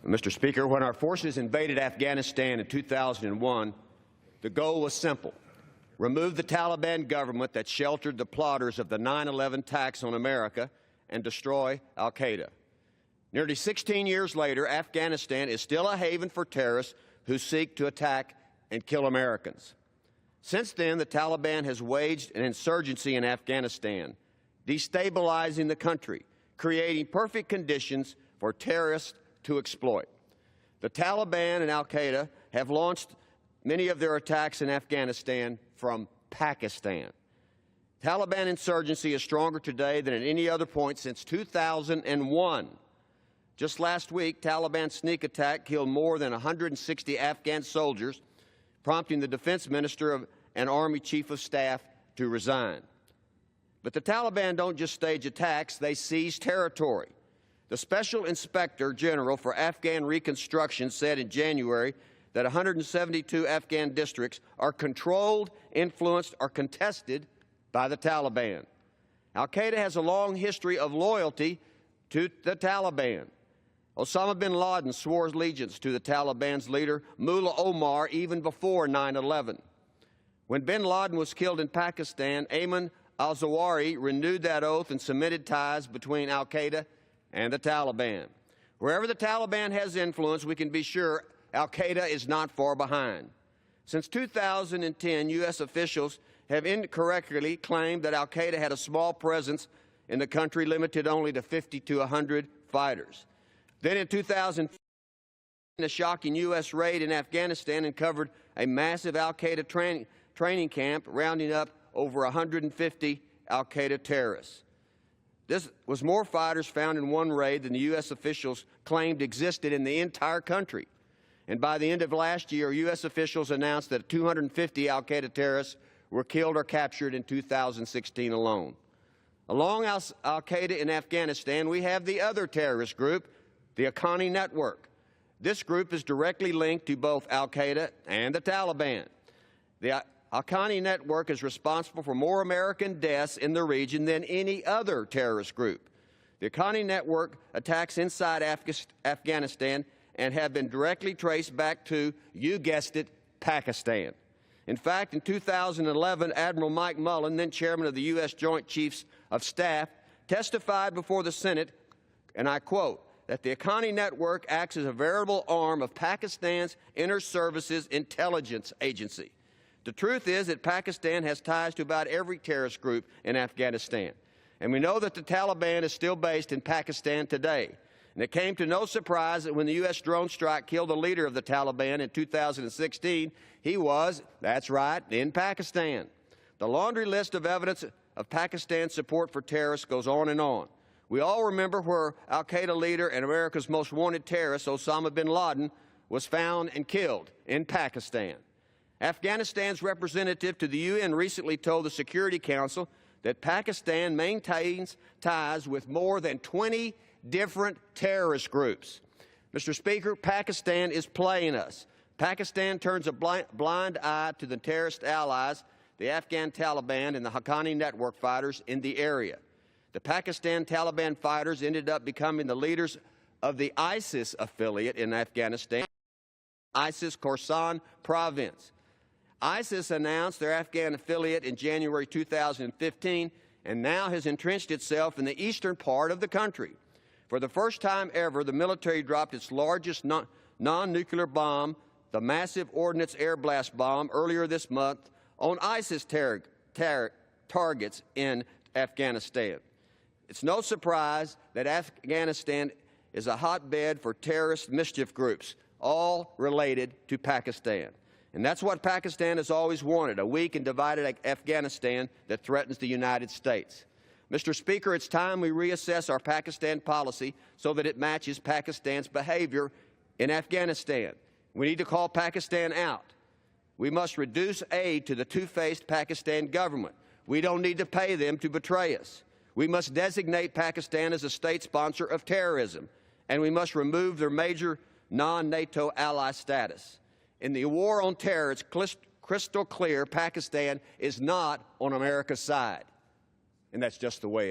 Mr. Speaker, when our forces invaded Afghanistan in 2001, the goal was simple: remove the Taliban government that sheltered the plotters of the 9/11 attacks on America and destroy al-Qaeda. Nearly 16 years later, Afghanistan is still a haven for terrorists who seek to attack and kill Americans. Since then, the Taliban has waged an insurgency in Afghanistan, destabilizing the country, creating perfect conditions for terrorists to exploit. The Taliban and al-Qaeda have launched many of their attacks in Afghanistan from Pakistan. Taliban insurgency is stronger today than at any other point since 2001. Just last week, Taliban sneak attack killed more than 160 Afghan soldiers, prompting the defense minister and army chief of staff to resign. But the Taliban don't just stage attacks, they seize territory. The Special Inspector General for Afghan Reconstruction said in January that 172 Afghan districts are controlled, influenced, or contested by the Taliban. Al-Qaeda has a long history of loyalty to the Taliban. Osama bin Laden swore allegiance to the Taliban's leader, Mullah Omar, even before 9/11. When bin Laden was killed in Pakistan, Ayman al-Zawahiri renewed that oath and cemented ties between al-Qaeda and the Taliban. Wherever the Taliban has influence, we can be sure al-Qaeda is not far behind. Since 2010, U.S. officials have incorrectly claimed that al-Qaeda had a small presence in the country, limited only to 50 to 100 fighters. Then in 2015, a shocking U.S. raid in Afghanistan uncovered a massive al-Qaeda training camp, rounding up over 150 al-Qaeda terrorists. This was more fighters found in one raid than the U.S. officials claimed existed in the entire country. And by the end of last year, U.S. officials announced that 250 al-Qaeda terrorists were killed or captured in 2016 alone. Along al-Qaeda in Afghanistan, we have the other terrorist group, the Haqqani Network. This group is directly linked to both al-Qaeda and the Taliban. The Haqqani Network is responsible for more American deaths in the region than any other terrorist group. The Haqqani Network attacks inside Afghanistan and have been directly traced back to, you guessed it, Pakistan. In fact, in 2011, Admiral Mike Mullen, then chairman of the U.S. Joint Chiefs of Staff, testified before the Senate, and I quote, that the Haqqani Network acts as a veritable arm of Pakistan's Inter-Services Intelligence Agency. The truth is that Pakistan has ties to about every terrorist group in Afghanistan. And we know that the Taliban is still based in Pakistan today. And it came to no surprise that when the U.S. drone strike killed the leader of the Taliban in 2016, he was, that's right, in Pakistan. The laundry list of evidence of Pakistan's support for terrorists goes on and on. We all remember where al-Qaeda leader and America's most wanted terrorist, Osama bin Laden, was found and killed in Pakistan. Afghanistan's representative to the UN recently told the Security Council that Pakistan maintains ties with more than 20 different terrorist groups. Mr. Speaker, Pakistan is playing us. Pakistan turns a blind eye to the terrorist allies, the Afghan Taliban and the Haqqani Network fighters in the area. The Pakistan Taliban fighters ended up becoming the leaders of the ISIS affiliate in Afghanistan, ISIS Khorasan province. ISIS announced their Afghan affiliate in January 2015 and now has entrenched itself in the eastern part of the country. For the first time ever, the military dropped its largest non-nuclear bomb, the massive Ordnance Air Blast Bomb, earlier this month on ISIS targets in Afghanistan. It's no surprise that Afghanistan is a hotbed for terrorist mischief groups, all related to Pakistan. And that's what Pakistan has always wanted, a weak and divided Afghanistan that threatens the United States. Mr. Speaker, it's time we reassess our Pakistan policy so that it matches Pakistan's behavior in Afghanistan. We need to call Pakistan out. We must reduce aid to the two-faced Pakistan government. We don't need to pay them to betray us. We must designate Pakistan as a state sponsor of terrorism, and we must remove their major non-NATO ally status. In the war on terror, it's crystal clear Pakistan is not on America's side. And that's just the way it is.